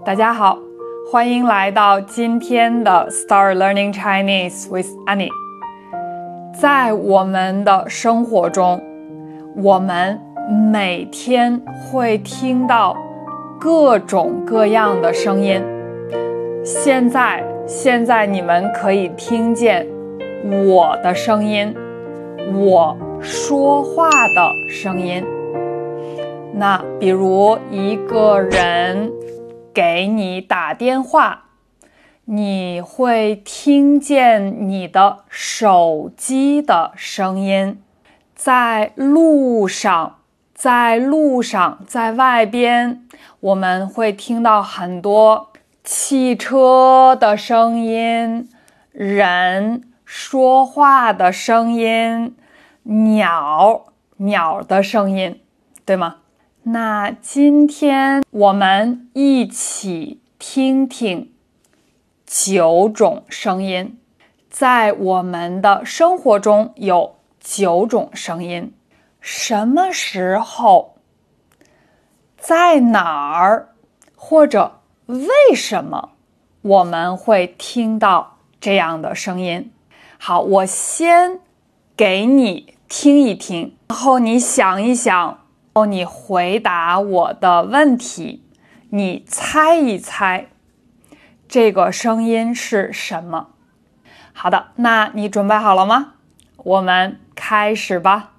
大家好，欢迎来到今天的 Start Learning Chinese with Annie。在我们的生活中，我们每天会听到各种各样的声音。现在你们可以听见我的声音，我说话的声音。那比如一个人给你打电话，你会听见你的手机的声音。在路上，在外边，我们会听到很多汽车的声音，人说话的声音，鸟的声音，对吗？那今天我们一起听听9种声音。在我们的生活中有9种声音。什么时候，在哪儿，或者为什么我们会听到这样的声音？好，我先给你听一听，然后你想一想，你回答我的问题，你猜一猜这个声音是什么？好的，那你准备好了吗？我们开始吧。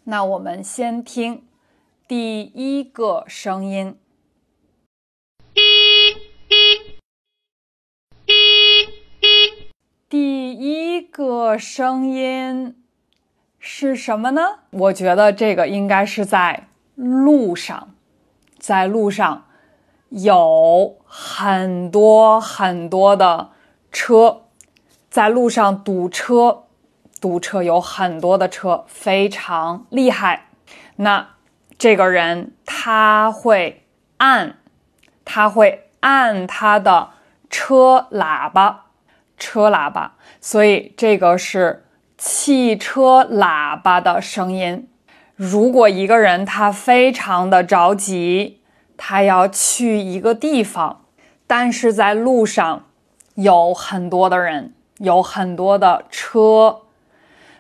那我们先听第一个声音。第一个声音是什么呢？我觉得这个应该是在路上，有很多的车，在路上堵车有很多的车，非常厉害。那这个人他会按他的车喇叭，所以这个是汽车喇叭的声音。如果一个人他非常的着急，他要去一个地方，但是在路上有很多的人，有很多的车，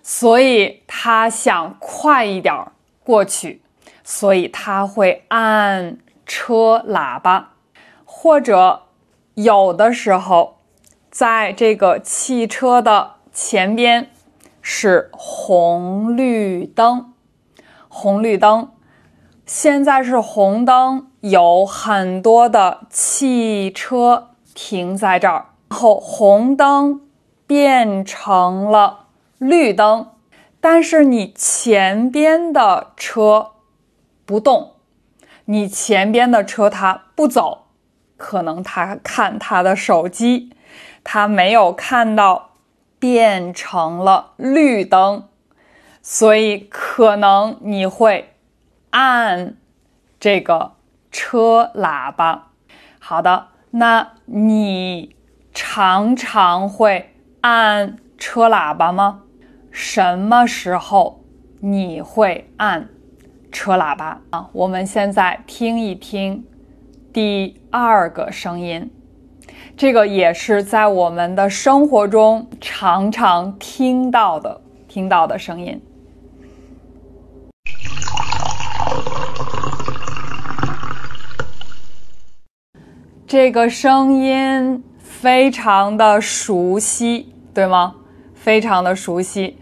所以他想快一点过去，所以他会按车喇叭。或者有的时候，在这个汽车的前边是红绿灯，现在是红灯，有很多的汽车停在这儿，然后红灯变成了绿灯，但是你前边的车不动，你前边的车它不走，可能他看他的手机，他没有看到变成了绿灯，所以可能你会按这个车喇叭。好的，那你常常会按车喇叭吗？什么时候你会按车喇叭？我们现在听一听第二个声音，这个也是在我们的生活中常常听到的声音。这个声音非常的熟悉，对吗？非常的熟悉。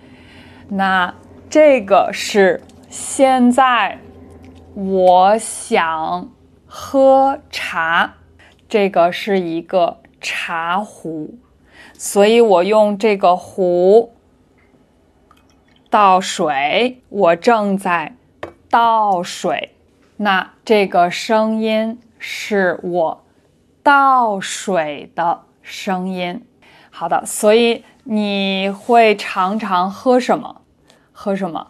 那这个是现在我想喝茶，这个是一个茶壶，所以我用这个壶倒水，我正在倒水。那这个声音是我倒水的声音。好的，所以你会常常喝什么？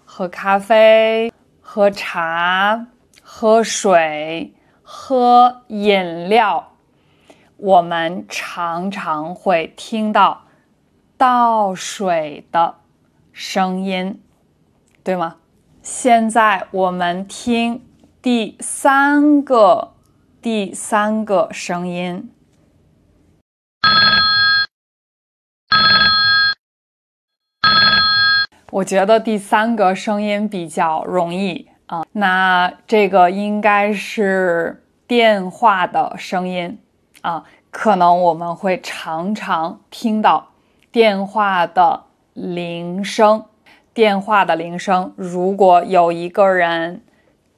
喝咖啡，喝茶，喝水，喝饮料。我们常常会听到倒水的声音。对吗？现在我们听第三个声音。我觉得第三个声音比较容易啊，那这个应该是电话的声音啊，可能我们会常常听到电话的铃声。电话的铃声，如果有一个人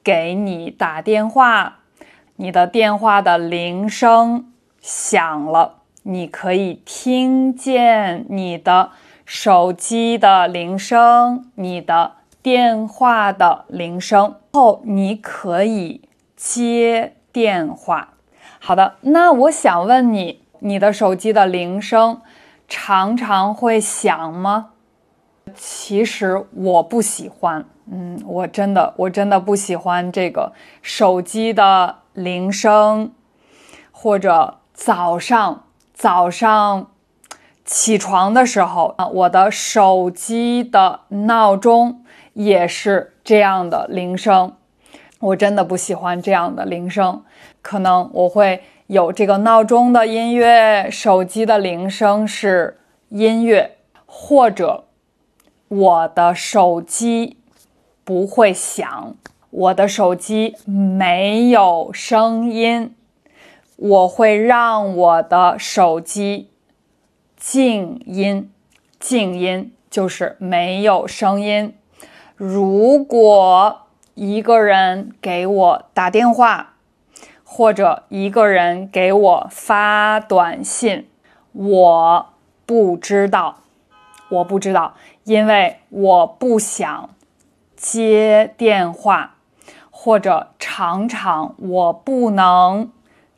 给你打电话，你的电话的铃声响了，你可以听见你的手机的铃声，你的电话的铃声后，你可以接电话。好的，那我想问你，你的手机的铃声常常会响吗？其实我不喜欢，我真的不喜欢这个手机的铃声，或者早上起床的时候啊，我的手机的闹钟也是这样的铃声，我真的不喜欢这样的铃声。可能我会有这个闹钟的音乐，手机的铃声是音乐，或者我的手机不会响，我的手机没有声音，我会让我的手机静音。静音就是没有声音。如果一个人给我打电话，或者一个人给我发短信，我不知道，因为我不想接电话，或者常常我不能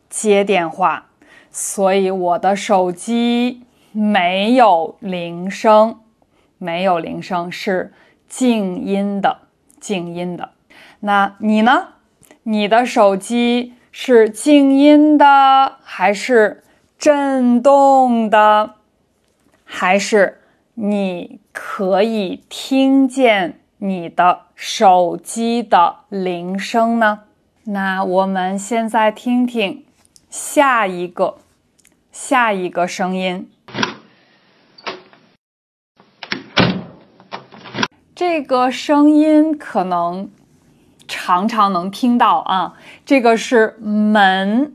接电话，所以我的手机没有铃声，是静音的。那你呢？你的手机是静音的，还是震动的，还是你可以听见你的手机的铃声呢？那我们现在听听下一个声音。这个声音可能常常能听到啊，这个是门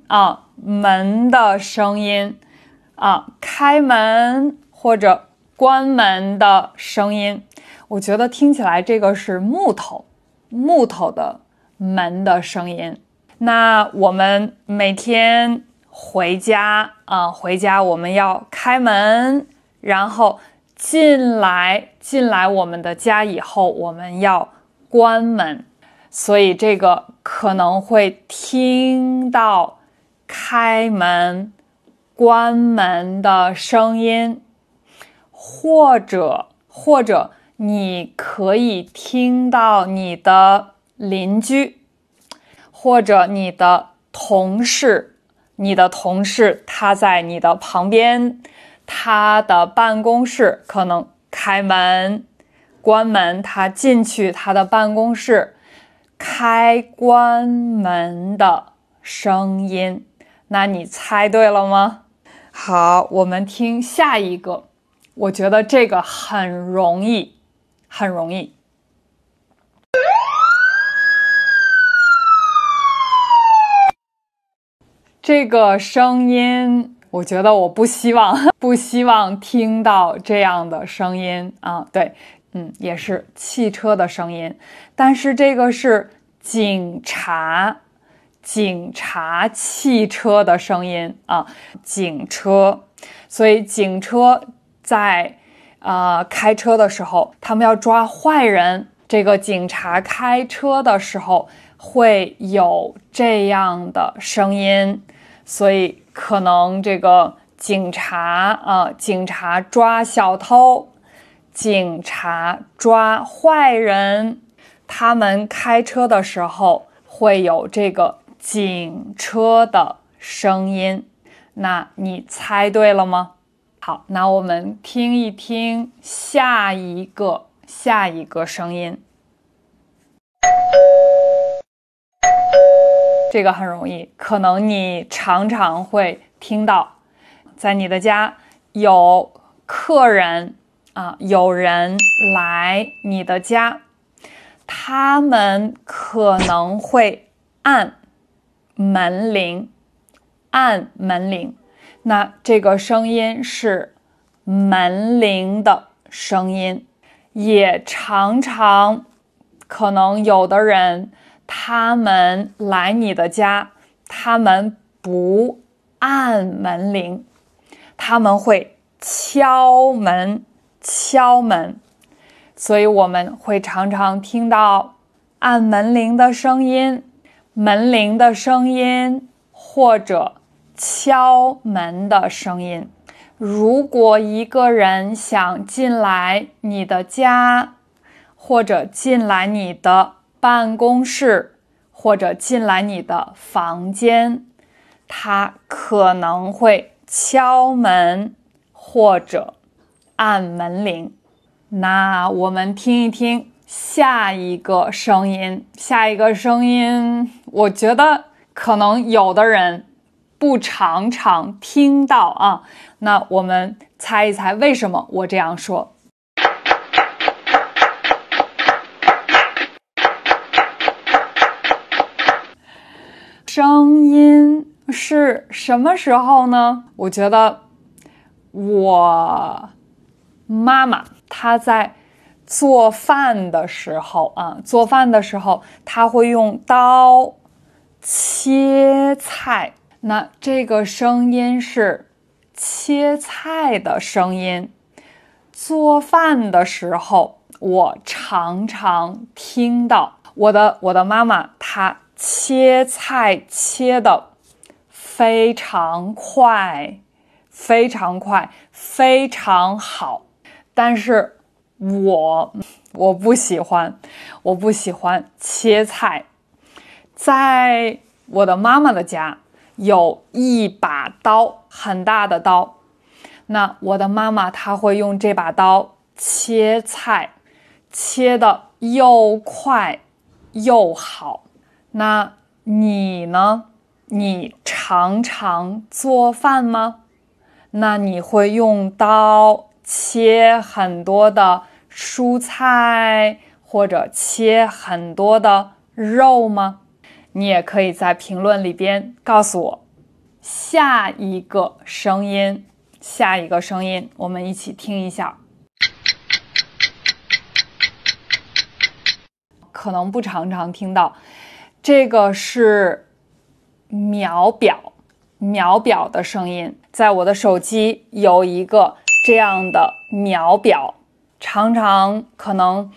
的声音啊，开门或者关门的声音。我觉得听起来这个是木头的门的声音。那我们每天回家我们要开门，然后进来我们的家以后，我们要关门，所以这个可能会听到开门、关门的声音，或者你可以听到你的邻居，或者你的同事他在你的旁边，他的办公室可能开门关门，他进去他的办公室，开关门的声音。那你猜对了吗？好，我们听下一个，我觉得这个很容易。这个声音，我觉得我不希望听到这样的声音啊。对，也是汽车的声音，但是这个是警察汽车的声音啊，警车。所以警车在开车的时候，他们要抓坏人，这个警察开车的时候会有这样的声音。所以可能这个警察抓小偷，警察抓坏人，他们开车的时候会有这个警车的声音。那你猜对了吗？好，那我们听一听下一个声音。这个很容易，可能你常常会听到，在你的家有客人有人来你的家，他们可能会按门铃，那这个声音是门铃的声音。也常常可能有的人他们来你的家，他们不按门铃，他们会敲门，所以我们会常常听到按门铃的声音，门铃的声音，或者敲门的声音。如果一个人想进来你的家，或者进来你的办公室，或者进来你的房间，他可能会敲门或者按门铃。那我们听一听下一个声音，我觉得可能有的人不常常听到啊。那我们猜一猜为什么我这样说。声音是什么时候呢？我觉得我妈妈她在做饭的时候她会用刀切菜，那这个声音是切菜的声音。做饭的时候我常常听到我的妈妈她切菜切的非常快，非常好，但是我不喜欢切菜。在我的妈妈的家有一把刀，很大的刀，那我的妈妈她会用这把刀切菜，切的又快又好。那你呢？你常常做饭吗？那你会用刀切很多的蔬菜，或者切很多的肉吗？你也可以在评论里边告诉我。下一个声音，我们一起听一下。可能不常常听到，这个是秒表的声音。在我的手机有一个这样的秒表，常常可能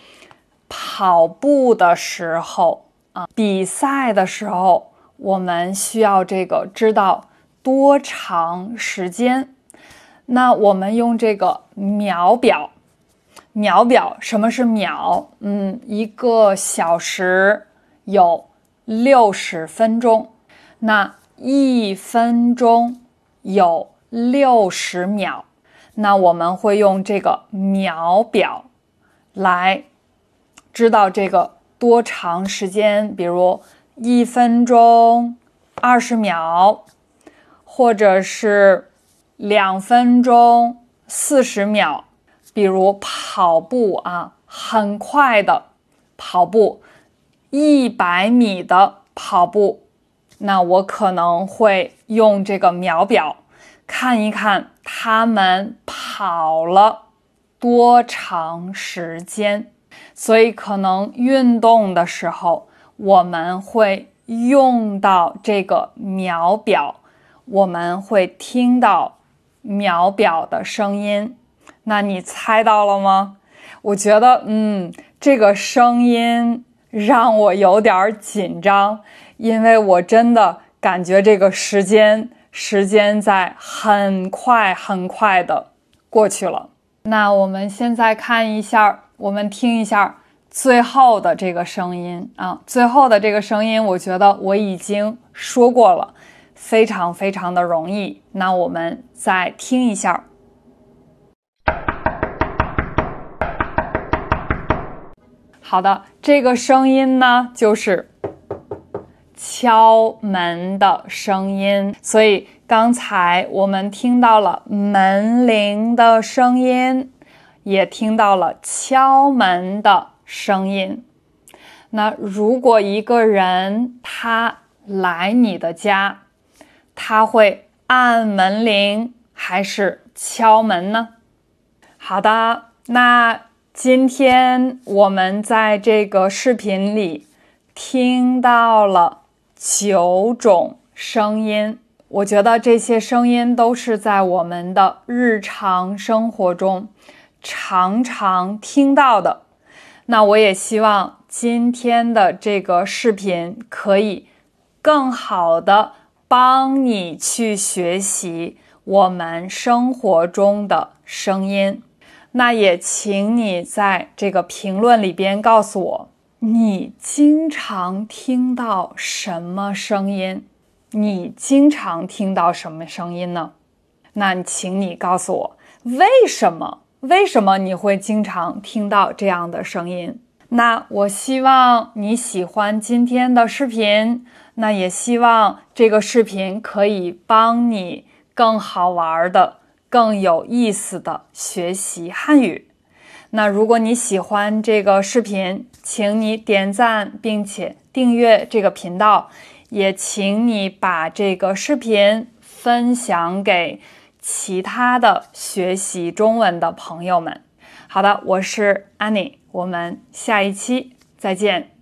跑步的时候比赛的时候，我们需要这个知道多长时间。那我们用这个秒表，什么是秒？1个小时有60分钟，那1分钟有60秒。那我们会用这个秒表来知道这个多长时间，比如1分钟20秒，或者是2分钟40秒。比如跑步很快的跑步，100米的跑步，那我可能会用这个秒表看一看他们跑了多长时间。所以可能运动的时候我们会用到这个秒表，我们会听到秒表的声音。那你猜到了吗？我觉得这个声音让我有点紧张，因为我真的感觉这个时间在很快的过去了。那我们现在我们听一下最后的这个声音最后的这个声音我觉得我已经说过了，非常的容易。那我们再听一下。好的，这个声音呢，就是敲门的声音。所以刚才我们听到了门铃的声音，也听到了敲门的声音。那如果一个人他来你的家，他会按门铃还是敲门呢？好的，那今天我们在这个视频里听到了9种声音，我觉得这些声音都是在我们的日常生活中常常听到的。那我也希望今天的这个视频可以更好的帮你去学习我们生活中的声音。那也请你在这个评论里边告诉我，你经常听到什么声音？你经常听到什么声音呢？那请你告诉我，为什么你会经常听到这样的声音？那我希望你喜欢今天的视频，那也希望这个视频可以帮你更好玩的、更有意思的学习汉语。那如果你喜欢这个视频，请你点赞并且订阅这个频道，也请你把这个视频分享给其他的学习中文的朋友们。好的，我是 Annie， 我们下一期再见。